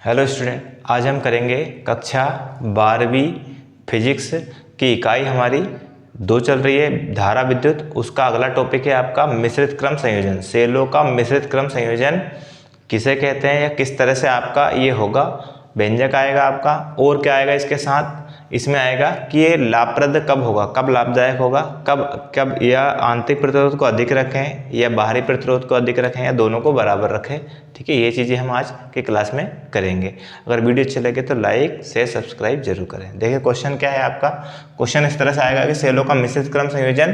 Hello student, आज हम करेंगे कक्षा 12वीं फिजिक्स की इकाई हमारी 2 चल रही है धारा विद्युत। उसका अगला टॉपिक है आपका मिश्रित क्रम संयोजन। सेलों का मिश्रित क्रम संयोजन किसे कहते हैं या किस तरह से आपका ये होगा। व्यंजक आएगा आपका और क्या आएगा इसके साथ, इसमें आएगा कि ये लाभप्रद कब होगा, कब लाभदायक होगा, कब या आंतरिक प्रतिरोध को अधिक रखें या बाहरी प्रतिरोध को अधिक रखें या दोनों को बराबर रखें। ठीक है, ये चीज़ें हम आज की क्लास में करेंगे। अगर वीडियो अच्छी लगे तो लाइक शेयर सब्सक्राइब जरूर करें। देखिए क्वेश्चन क्या है आपका। क्वेश्चन इस तरह से आएगा कि सेलों का मिश्रित क्रम संयोजन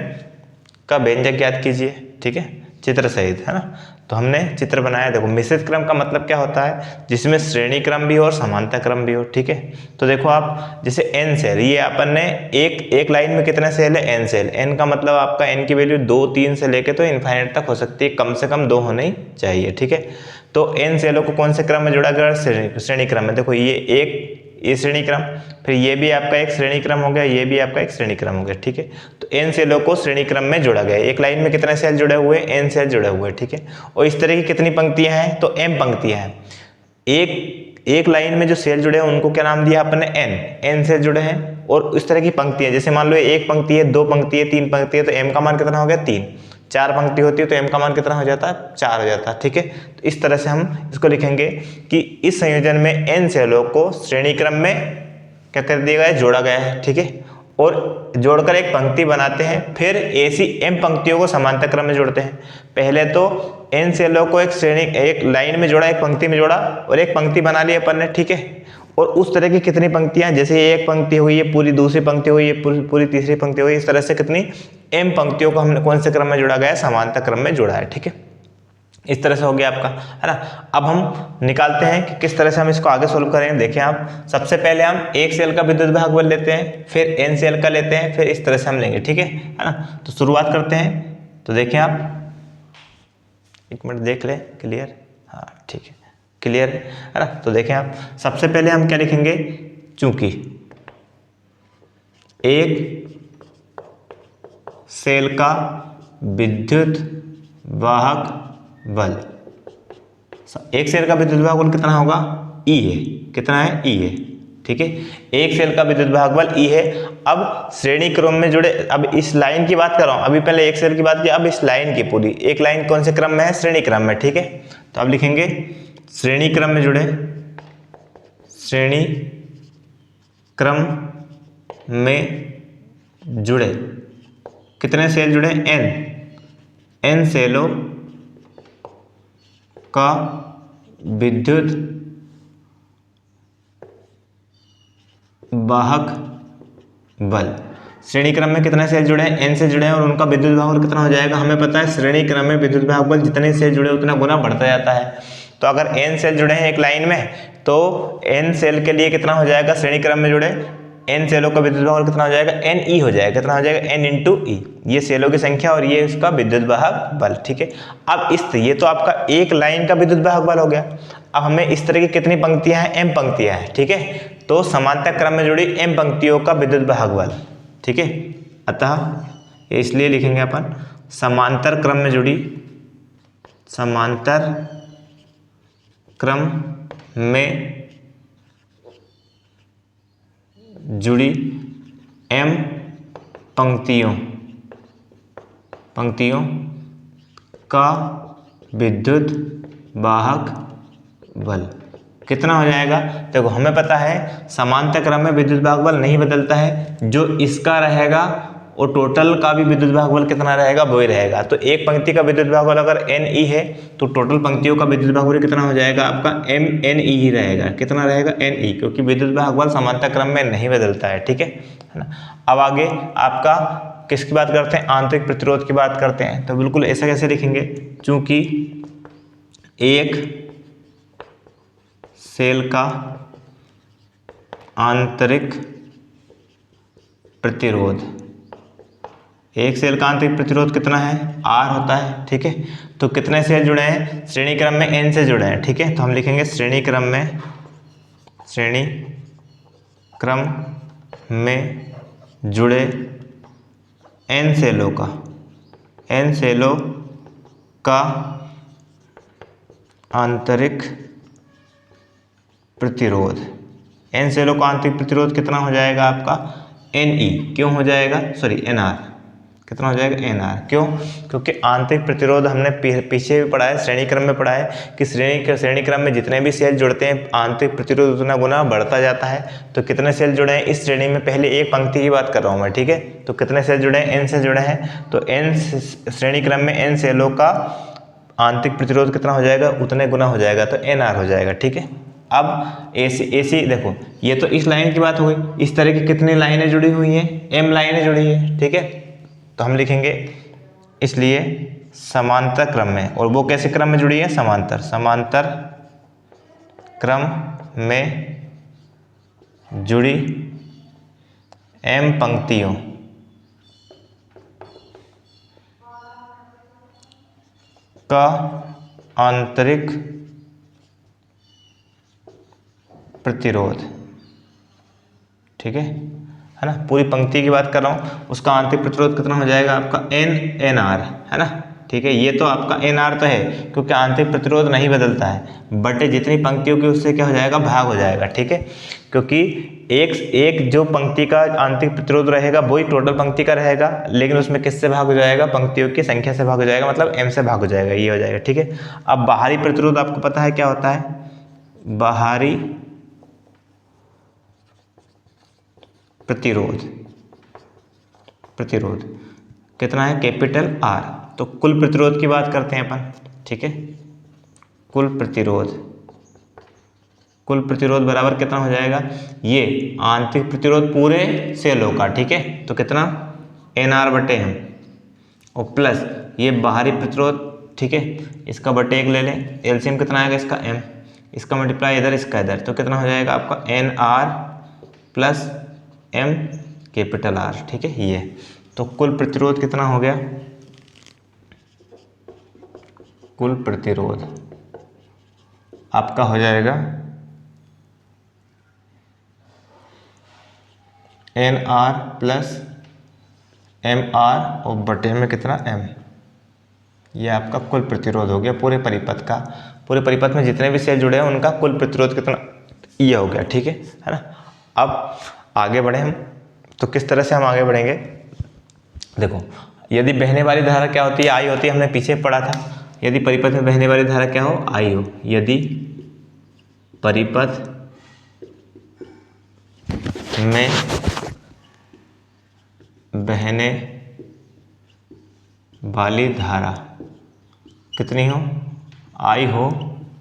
का व्यंजक ज्ञात कीजिए। ठीक है, चित्र सहित, है ना। तो हमने चित्र बनाया। देखो मिश्रित क्रम का मतलब क्या होता है, जिसमें श्रेणी क्रम भी हो और समांतर क्रम भी हो। ठीक है, तो देखो आप जैसे एन सेल, ये अपन ने एक लाइन में कितने सेल है, एन सेल। एन का मतलब आपका एन की वैल्यू 2 3 से लेके तो इनफाइनाइट तक हो सकती है, कम से कम 2 होने ही चाहिए। ठीक है, तो एन सेलों को कौन से क्रम में जोड़ा गया, श्रेणी क्रम में। देखो ये श्रेणी क्रम, फिर ये भी आपका एक श्रेणी क्रम हो गया, ये भी आपका एक श्रेणी क्रम हो गया। ठीक है, तो एन सेलों को श्रेणी क्रम में जोड़ा गया है। एक लाइन में कितने सेल जुड़े हुए हैं, एन सेल जुड़े हुए हैं। ठीक है, और इस तरह की कितनी पंक्तियां हैं, तो एम पंक्तियां हैं। एक लाइन में जो सेल जुड़े हैं उनको क्या नाम दिया अपने, एन सेल जुड़े हैं। और इस तरह की पंक्तियां, जैसे मान लो एक पंक्ति है, 2 पंक्ति है, 3 पंक्ति है, तो एम का मान कितना हो गया, 3। 4 पंक्ति होती है तो एम का मान कितना हो जाता है, 4 हो जाता है। ठीक है, तो इस तरह से हम इसको लिखेंगे कि इस संयोजन में एन सेलों को श्रेणी क्रम में क्या कर दिया गया है, जोड़ा गया है। ठीक है, और जोड़कर एक पंक्ति बनाते हैं, फिर ऐसी एम पंक्तियों को समांतर क्रम में जोड़ते हैं। पहले तो एन सेलों को एक लाइन में जोड़ा, एक पंक्ति में जोड़ा और एक पंक्ति बना ली अपन ने। ठीक है, और उस तरह की कितनी पंक्तियां, जैसे ये एक पंक्ति हुई, ये पूरी दूसरी पंक्ति हुई, ये पूरी तीसरी पंक्ति हुई, इस तरह से कितनी एम पंक्तियों को हमने कौन से क्रम में जोड़ा गया है, समांतर क्रम में जोड़ा है। ठीक है, इस तरह से हो गया आपका, है ना। अब हम निकालते हैं कि किस तरह से हम इसको आगे सोल्व करेंगे। देखिए आप, सबसे पहले हम एक सेल का विद्युत भागबल लेते हैं, फिर एन सेल का लेते हैं, फिर इस तरह से हम लेंगे। ठीक है ना। तो शुरुआत करते हैं। तो देखिए आप, एक मिनट देख ले, क्लियर, हाँ ठीक है, क्लियर है ना। तो देखें आप, सबसे पहले हम क्या लिखेंगे, चूंकि एक सेल का विद्युत वाहक बल, एक सेल का विद्युत भाग बल कितना होगा, ई है। कितना है, ई है। ठीक है, एक सेल का विद्युत भाग बल ई है। अब श्रेणी क्रम में जुड़े, अब इस लाइन की बात कर रहा हूं, अभी पहले एक सेल की बात की, अब इस लाइन की पूरी एक लाइन कौन से क्रम में है, श्रेणी क्रम में। ठीक है, तो अब लिखेंगे श्रेणी क्रम में जुड़े, श्रेणी क्रम में जुड़े कितने सेल जुड़े, एन सेलों का विद्युत वाहक बल। श्रेणी क्रम में कितने सेल जुड़े हैं, एन से जुड़े हैं, और उनका विद्युत भाग बल कितना हो जाएगा, हमें पता है श्रेणी क्रम में विद्युत भाग बल जितने सेल जुड़े उतना गुना बढ़ता जाता है। तो अगर एन सेल जुड़े हैं एक लाइन में, तो एन सेल के लिए कितना हो जाएगा, श्रेणी क्रम में जुड़े एन सेलों का विद्युत भाग बल कितना हो जाएगा, एन ई हो जाएगा। कितना हो जाएगा, एन इंटू ई, ये सेलों की संख्या और ये उसका विद्युत वाहक बल। ठीक है, अब ये तो आपका एक लाइन का विद्युत वाहक बल हो गया। अब हमें इस तरह की कितनी पंक्तियां हैं, एम पंक्तियां हैं। ठीक है, तो समांतर क्रम में जुड़ी एम पंक्तियों का विद्युत वाहक बल। ठीक है, अतः इसलिए लिखेंगे अपन समांतर क्रम में जुड़ी, समांतर क्रम में जुड़ी एम पंक्तियों का विद्युत वाहक बल कितना हो जाएगा। देखो हमें पता है समांतर क्रम में विद्युत वाहक बल नहीं बदलता है, जो इसका रहेगा और टोटल का भी विद्युत वाहक बल कितना रहेगा, वही रहेगा। तो एक पंक्ति का विद्युत वाहक बल अगर एन ई है, तो टोटल पंक्तियों का विद्युत वाहक बल कितना हो जाएगा आपका, एम एन ई ही रहेगा। कितना रहेगा, एन ई, क्योंकि विद्युत वाहक बल समांतर क्रम में नहीं बदलता है। ठीक है ना। अब आगे आपका किसकी बात करते हैं, आंतरिक प्रतिरोध की बात करते हैं। तो बिल्कुल ऐसा कैसे लिखेंगे, चूंकि एक सेल का आंतरिक प्रतिरोध, एक सेल का आंतरिक प्रतिरोध कितना है, आर होता है। ठीक है, तो कितने सेल जुड़े हैं, श्रेणी क्रम में एन से जुड़े हैं। ठीक है, तो हम लिखेंगे श्रेणी क्रम में जुड़े एन सेलों का आंतरिक प्रतिरोध, एन सेलों का आंतरिक प्रतिरोध कितना हो जाएगा आपका एन ई, क्यों हो जाएगा सॉरी एन आर, कितना हो जाएगा एन आर, क्यों? क्योंकि आंतरिक प्रतिरोध हमने पीछे भी पढ़ा है, श्रेणी क्रम में पढ़ा है कि श्रेणी क्रम में जितने भी सेल जुड़ते हैं आंतरिक प्रतिरोध उतना गुना बढ़ता जाता है। तो कितने सेल जुड़े हैं इस श्रेणी में, पहले एक पंक्ति की बात कर रहा हूँ मैं, ठीक है। तो कितने सेल जुड़े हैं, एन सेल जुड़े हैं, तो एन श्रेणी क्रम में एन सेलों का आंतरिक प्रतिरोध कितना हो जाएगा, उतने गुना हो जाएगा, तो एन आर हो जाएगा, ठीक है। अब एसी देखो, ये तो इस लाइन की बात हो गई, इस तरह की कितनी लाइनें जुड़ी हुई हैं, एम लाइनें जुड़ी है, ठीक है। तो हम लिखेंगे इसलिए समांतर क्रम में, और वो कैसे क्रम में जुड़ी है, समांतर क्रम में जुड़ी एम पंक्तियों का आंतरिक प्रतिरोध, ठीक है ना। पूरी पंक्ति की बात कर रहा हूँ, उसका आंतरिक प्रतिरोध कितना हो जाएगा आपका एन आर, है ना, ठीक है। ये तो आपका एन आर तो है क्योंकि आंतरिक प्रतिरोध नहीं बदलता है, बटे जितनी पंक्तियों की उससे क्या हो जाएगा, भाग हो जाएगा, ठीक है। क्योंकि एक जो पंक्ति का आंतरिक प्रतिरोध रहेगा वही टोटल पंक्ति का रहेगा, लेकिन उसमें किससे भाग हो जाएगा, पंक्तियों की संख्या से भाग हो जाएगा, मतलब एम से भाग हो जाएगा, ये हो जाएगा, ठीक है। अब बाहरी प्रतिरोध आपको पता है क्या होता है, बाहरी प्रतिरोध कितना है, कैपिटल आर। तो कुल प्रतिरोध की बात करते हैं अपन, ठीक है। कुल प्रतिरोध बराबर कितना हो जाएगा, ये आंतरिक प्रतिरोध पूरे सेलों का, ठीक है। तो कितना एन आर बटे एम, और प्लस ये बाहरी प्रतिरोध, ठीक है, इसका बटे एक ले लें, एलसीएम कितना आएगा इसका एम, इसका मल्टीप्लाई इधर इसका इधर, तो कितना हो जाएगा आपका N R plus M capital R, ठीक है ये। तो कुल प्रतिरोध कितना हो गया, कुल प्रतिरोध आपका हो जाएगा N R plus M R और बटे में कितना एम, ये आपका कुल प्रतिरोध हो गया पूरे परिपथ का। पूरे परिपथ में जितने भी सेल जुड़े हैं उनका कुल प्रतिरोध कितना, ये हो गया, ठीक है ना। अब आगे बढ़े हम, तो किस तरह से हम आगे बढ़ेंगे, देखो यदि बहने वाली धारा क्या होती है, आई होती है, हमने पीछे पढ़ा था। यदि परिपथ में बहने वाली धारा क्या हो, आई हो। यदि परिपथ में बहने वाली धारा कितनी हो, आई हो,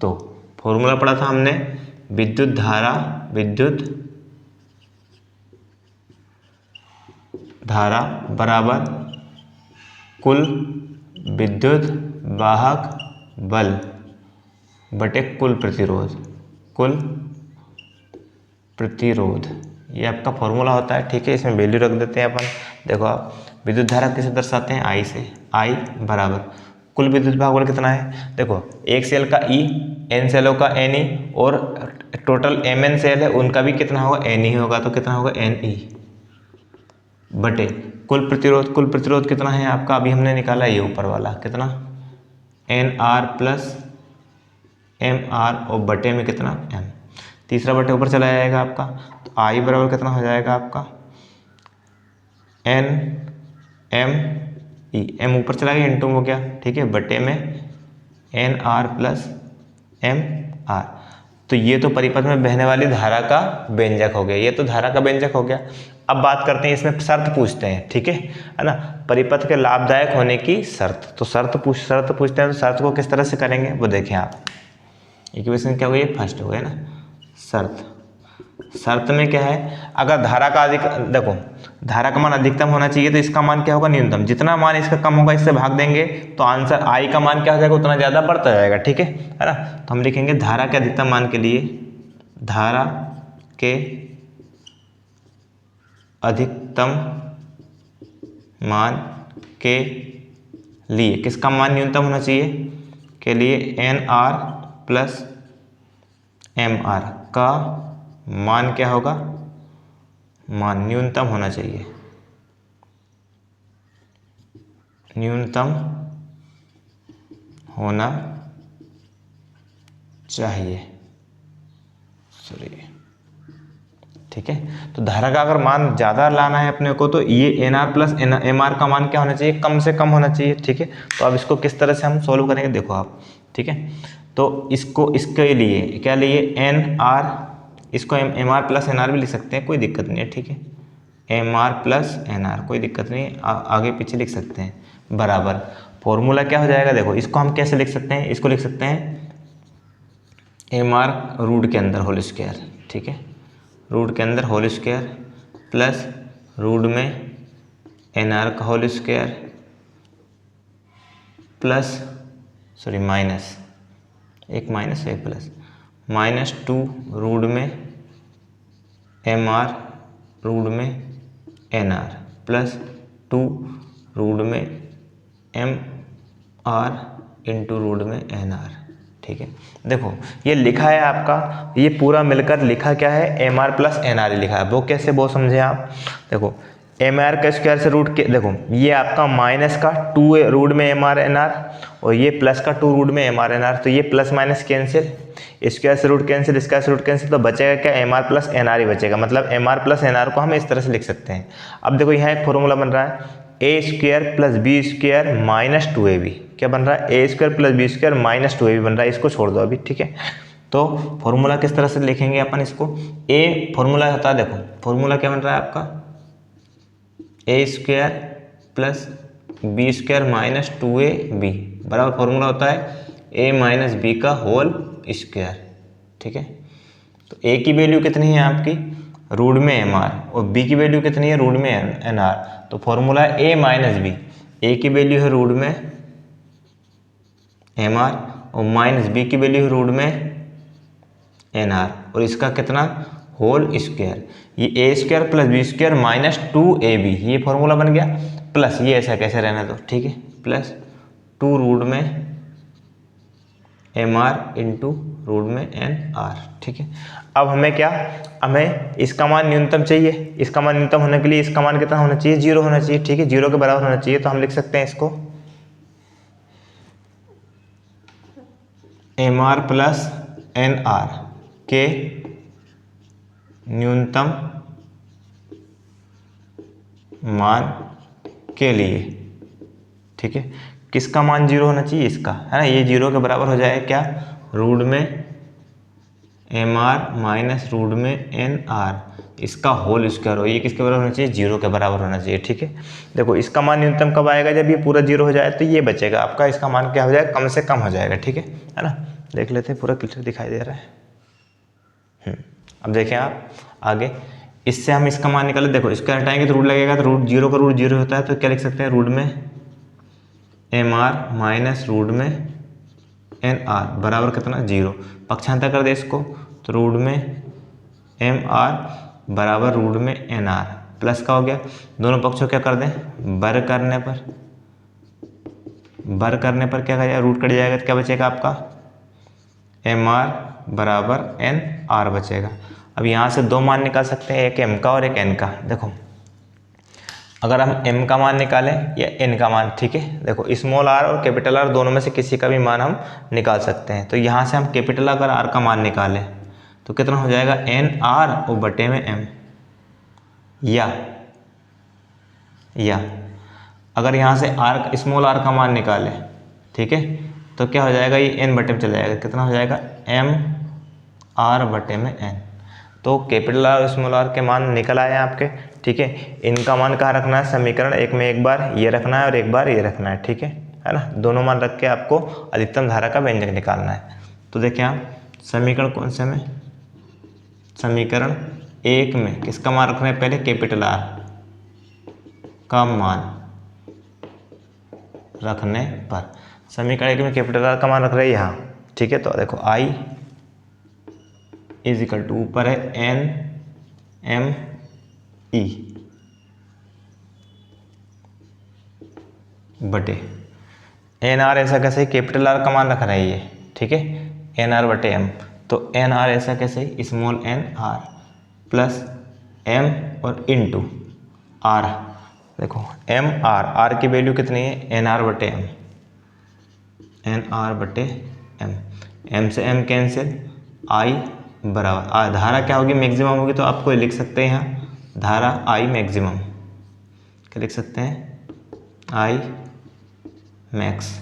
तो फॉर्मूला पढ़ा था हमने, विद्युत धारा बराबर कुल विद्युत वाहक बल बटे कुल प्रतिरोध, ये आपका फॉर्मूला होता है, ठीक है। इसमें वैल्यू रख देते हैं अपन। देखो आप विद्युत धारा किसे दर्शाते हैं, आई से, आई बराबर कुल विद्युत भाग बल कितना है, देखो एक सेल का ई, एन सेलों का एन ई, और टोटल एम एन सेल है उनका भी कितना होगा, एन ई होगा, तो कितना होगा एन ई बटे कुल प्रतिरोध कितना है आपका, अभी हमने निकाला ये ऊपर वाला, कितना N R plus M R और बटे में कितना एम, तीसरा बटे ऊपर चला जाएगा आपका, तो आई बराबर कितना हो जाएगा आपका एन एम ई, एम ऊपर चला गया इंटू हो गया, ठीक है, बटे में N R plus M R. तो ये तो परिपथ में बहने वाली धारा का व्यंजक हो गया, ये तो धारा का व्यंजक हो गया। अब बात करते हैं, इसमें शर्त पूछते हैं, ठीक है ना, परिपथ के लाभदायक होने की शर्त। तो शर्त पूछते हैं, तो शर्त को किस तरह से करेंगे वो देखें आप। इक्वेशन क्या हुई है, फर्स्ट हो गया ना, शर्त में क्या है, अगर धारा का देखो धारा का मान अधिकतम होना चाहिए, तो इसका मान क्या होगा, न्यूनतम। जितना मान इसका कम होगा इससे भाग देंगे, तो आंसर आई का मान क्या हो जाएगा, उतना ज़्यादा बढ़ता जाएगा, ठीक है ना। तो हम लिखेंगे धारा के अधिकतम मान के लिए, धारा के अधिकतम मान के लिए किसका मान न्यूनतम होना चाहिए, के लिए N R plus M R का मान क्या होगा, मान न्यूनतम होना चाहिए, न्यूनतम होना चाहिए। सॉरी, ठीक है। तो धारा का अगर मान ज़्यादा लाना है अपने को तो ये N R plus M R का मान क्या होना चाहिए, कम से कम होना चाहिए, ठीक है। तो अब इसको किस तरह से हम सॉल्व करेंगे देखो आप, ठीक है। तो इसको इसके लिए क्या लिए एन आर, इसको M R plus N R भी लिख सकते हैं, कोई दिक्कत नहीं है, ठीक है। M R plus N R कोई दिक्कत नहीं है, आगे पीछे लिख सकते हैं, बराबर फॉर्मूला क्या हो जाएगा देखो, इसको हम कैसे लिख सकते हैं, इसको लिख सकते हैं एम आर रूट के अंदर होल स्क्वायर, ठीक है, रूट के अंदर होल स्क्वायर प्लस रूट में एन आर का whole square plus sorry minus, एक माइनस एक प्लस, -2 रूट में एम आर रूट में एन आर प्लस 2 रूट में एम आर इंटू रूट में एन आर, ठीक है। देखो ये लिखा है आपका, ये पूरा मिलकर लिखा क्या है, M R plus N R लिखा है, वो कैसे वो समझे आप, देखो एम आर का स्क्वायर से रूट के, देखो ये आपका माइनस का 2 रूट में एम आर एन आर और ये प्लस का 2 रूट में एम आर एन आर, तो ये प्लस माइनस कैंसिल, स्क्वायर से रूट कैंसिल, स्क्वायर से रूट कैंसिल, तो बचेगा क्या, M R plus N R ही बचेगा, मतलब M R plus N R को हम इस तरह से लिख सकते हैं। अब देखो यहाँ एक फॉर्मूला बन रहा है A square plus B square minus 2ab, क्या बन रहा है, A square plus B square minus 2ab बन रहा है, इसको छोड़ दो अभी, ठीक है। तो फॉर्मूला किस तरह से लिखेंगे अपन इसको, ए फॉर्मूला होता है, देखो फॉर्मूला क्या बन रहा है आपका, A square plus B square minus 2ab बराबर फॉर्मूला होता है ए माइनस बी का होल स्क्वायर, ठीक है। तो ए की वैल्यू कितनी है आपकी, रूट में एम आर, और बी की वैल्यू कितनी है, रूट में एन आर, तो फॉर्मूला है ए माइनस बी, ए की वैल्यू है रूट में एम आर और माइनस बी की वैल्यू है रूट में एन आर, और इसका कितना होल स्क्वायर, ये A square plus B square minus 2ab, ये फॉर्मूला बन गया, प्लस ये ऐसा कैसे रहना दो, ठीक है, प्लस 2 रूट में एम आर इंटू रूट में एन आर, ठीक है। अब हमें क्या, हमें इसका मान न्यूनतम चाहिए, इसका मान न्यूनतम होने के लिए इसका मान कितना होना चाहिए, 0 होना चाहिए, ठीक है, 0 के बराबर होना चाहिए, तो हम लिख सकते हैं इसको M R plus N R के न्यूनतम मान के लिए, ठीक है, किसका मान 0 होना चाहिए, इसका है ना, ये 0 के बराबर हो जाएगा क्या, रूट में एम आर माइनस रूट में एन आर, इसका होल स्क्वायर हो, ये किसके बराबर होना चाहिए, 0 के बराबर होना चाहिए, ठीक है। देखो इसका मान न्यूनतम कब आएगा, जब ये पूरा 0 हो जाए, तो ये बचेगा आपका, इसका मान क्या हो जाएगा, कम से कम हो जाएगा, ठीक है ना। देख लेते हैं, पूरा क्लियर दिखाई दे रहा है। अब देखें आप आगे, इससे हम इसका मान निकाले, देखो इसका हटाएंगे तो रूट लगेगा, तो रूट 0 का रूट 0 होता है, तो क्या लिख सकते हैं, रूट में एम आर माइनस रूट में एन आर बराबर कितना 0, पक्षांतर कर दे इसको, तो रूट में एम आर बराबर रूट में एन आर, प्लस का हो गया, दोनों पक्षों क्या कर दें, बर करने पर क्या कर जाएगा, रूट कट जाएगा, तो क्या बचेगा आपका एम आर बराबर एन आर बचेगा। अब यहाँ से दो मान निकाल सकते हैं, एक एम का और एक एन का। देखो अगर हम m का मान निकालें या n का मान, ठीक है, देखो स्मॉल r और कैपिटल R दोनों में से किसी का भी मान हम निकाल सकते हैं। तो यहाँ से हम कैपिटल अगर R का मान निकालें तो कितना हो जाएगा, n r और बटे में m, या अगर यहाँ से r स्मॉल r का मान निकालें, ठीक है, तो क्या हो जाएगा, ये n बटे में चला जाएगा, कितना हो जाएगा m r बटे में n। तो कैपिटल R और स्मॉल r के मान निकल आए आपके, ठीक है। इनका मान कहाँ रखना है, समीकरण एक में एक बार ये रखना है और एक बार ये रखना है, ठीक है ना। दोनों मान रख के आपको अधिकतम धारा का व्यंजक निकालना है। तो देखिए आप समीकरण कौन से में, समीकरण एक में किसका मान रखना है, पहले कैपिटल R का मान रखने पर, समीकरण एक में कैपिटल R का मान रख रहे हैं यहाँ, ठीक है। तो देखो I इज इक्वल टू ऊपर है एन एम ई बटे एन आर, ऐसा कैसे, कैपिटल R का मान रख रहा है ये, ठीक है, एन आर बटे एम। तो एन आर ऐसा कैसे, small N R plus M और इनटू आर। देखो एम आर, आर की वैल्यू कितनी है, एन आर बटे एम, एन आर बटे एम, एम से एम कैंसिल, आई बराबर धारा क्या होगी, मैक्सिमम होगी, तो आपको लिख सकते हैं यहाँ धारा आई मैक्सिमम, क्या लिख सकते हैं, I max,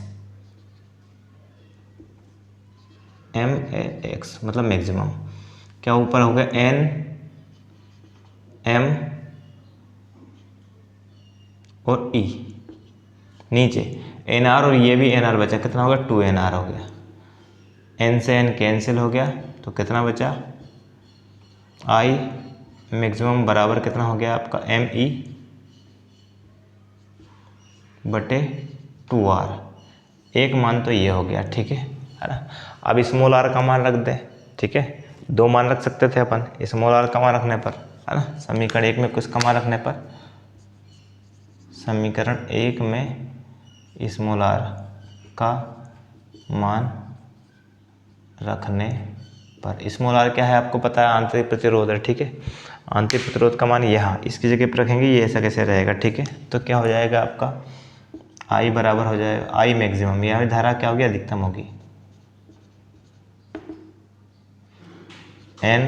M A X मतलब मैक्सिमम। क्या ऊपर हो गया एन एम और ई, नीचे एन आर और ये भी एन आर बचा, कितना होगा 2NR हो गया, एन से एन कैंसिल हो गया, तो कितना बचा आई मैक्सिमम बराबर कितना हो गया आपका एम ई बटे 2R, एक मान तो ये हो गया, ठीक है ना। अब स्मॉल आर का मान रख दें, ठीक है, दो मान रख सकते थे अपन, स्मॉल आर का मान रखने पर, है ना, समीकरण 1 में कुछ का मान रखने पर, समीकरण 1 में स्मॉल आर का मान रखने पर, स्मॉल आर क्या है आपको पता है, आंतरिक प्रतिरोध है, ठीक है, आंतरिक प्रतिरोध का मान यहाँ इसकी जगह पर रखेंगे, ये ऐसा कैसे रहेगा, ठीक है, तो क्या हो जाएगा आपका आई बराबर हो जाएगा आई मैक्सिमम, यहाँ धारा क्या होगी, अधिकतम होगी, एन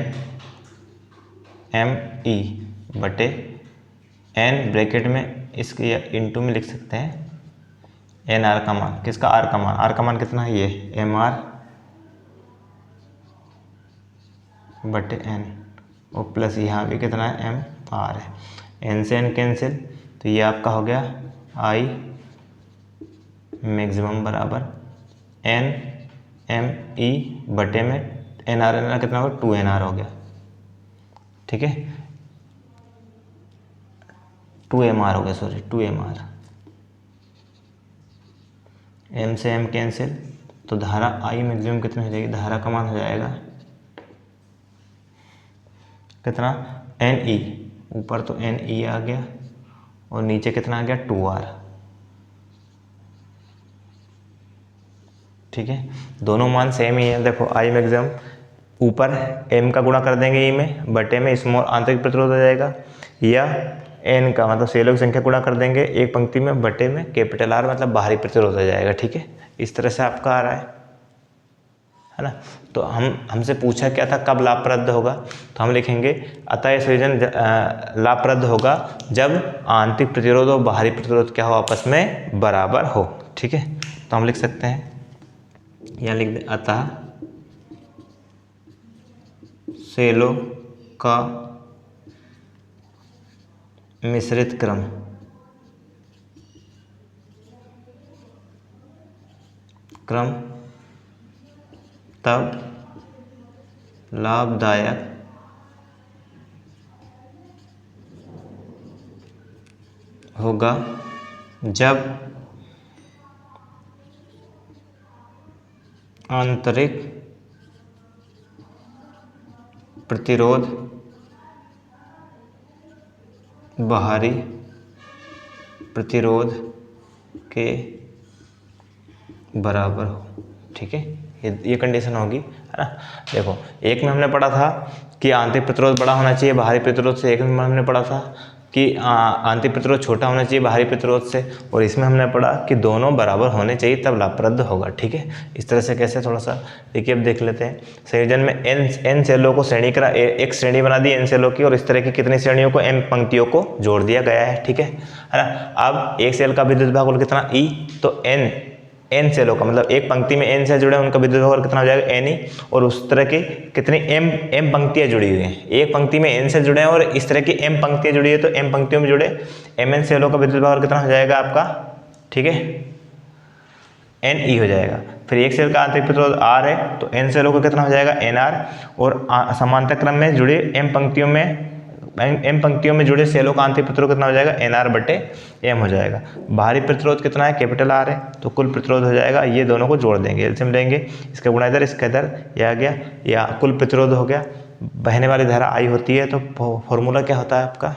एम ई बटे एन ब्रैकेट में इसके इनटू में लिख सकते हैं एन आर का मान, किसका, आर का मान, आर का मान कितना है, ये एम आर बटे एन, और प्लस यहाँ भी कितना है एम आर है, एन से एन कैंसिल, तो ये आपका हो गया आई मैक्सिमम बराबर एन एम ई बटे में एन आर कितना होगा 2NR हो गया, ठीक है, 2MR हो गया, सॉरी 2MR, एम से एम कैंसिल, तो धारा आई मैक्सिमम कितनी हो जाएगी, धारा का मान हो जाएगा कितना NE, ऊपर तो NE आ गया और नीचे कितना आ गया 2R, ठीक है, दोनों मान सेम ही है। देखो आई मैक्सिमम ऊपर m का गुणा कर देंगे ई में, बटे में स्मॉल आंतरिक प्रतिरोध हो जाएगा, या n का मतलब सेलों की संख्या गुणा कर देंगे एक पंक्ति में, बटे में कैपिटल R मतलब बाहरी प्रतिरोध हो जाएगा, ठीक है, इस तरह से आपका आ रहा है ना। तो हमसे पूछा क्या था कब लाभप्रद होगा, तो हम लिखेंगे अतः संयोजन लाभप्रद होगा जब आंतरिक प्रतिरोध और बाहरी प्रतिरोध क्या हो, आपस में बराबर हो, ठीक है, तो हम लिख सकते हैं, यहाँ लिख दें अतः सेलों का मिश्रित क्रम तब लाभदायक होगा जब आंतरिक प्रतिरोध बाहरी प्रतिरोध के बराबर हो, ठीक है, ये कंडीशन होगी, है ना। देखो एक में हमने पढ़ा था कि आंतरिक प्रतिरोध बड़ा होना चाहिए बाहरी प्रतिरोध से, एक में हमने पढ़ा था कि आंतरिक प्रतिरोध छोटा होना चाहिए बाहरी प्रतिरोध से, और इसमें हमने पढ़ा कि दोनों बराबर होने चाहिए तब लाभप्रद होगा, ठीक है। इस तरह से कैसे, थोड़ा सा देखिए, अब देख लेते हैं। संयोजन में एन सेलों को श्रेणी करा, एक श्रेणी बना दी एन सेलों की, और इस तरह की कितनी श्रेणियों को, एम पंक्तियों को जोड़ दिया गया है, ठीक है ना। अब एक सेल का विद्युत भाग कितना ई, तो एन सेलों का मतलब एक पंक्ति में एन सेल जुड़े हैं, उनका विद्युत भाग कितना हो जाएगा एन ई, और उस तरह की कितनी एम पंक्तियां जुड़ी हुई हैं, एक पंक्ति में एन सेल जुड़े हैं और इस तरह की एम पंक्तियां जुड़ी है, तो एम पंक्तियों में जुड़े एन सेलों का विद्युत भाग कितना हो जाएगा आपका, ठीक है, एन ई हो जाएगा। फिर एक सेल का आंतरिक प्रतिरोध आर है, तो एन सेलों का कितना हो जाएगा एन आर, और समांतर क्रम में जुड़े एम पंक्तियों में जुड़े सेलों का आंतरिक प्रतिरोध कितना हो जाएगा एन आर बटे एम हो जाएगा। बाहरी प्रतिरोध कितना है, कैपिटल आर है, तो कुल प्रतिरोध हो जाएगा, ये दोनों को जोड़ देंगे, एलसीएम लेंगे, इसका गुणा इधर इसका इधर, यह आ गया, या कुल प्रतिरोध हो गया। बहने वाली धारा आई होती है, तो फॉर्मूला क्या होता है आपका,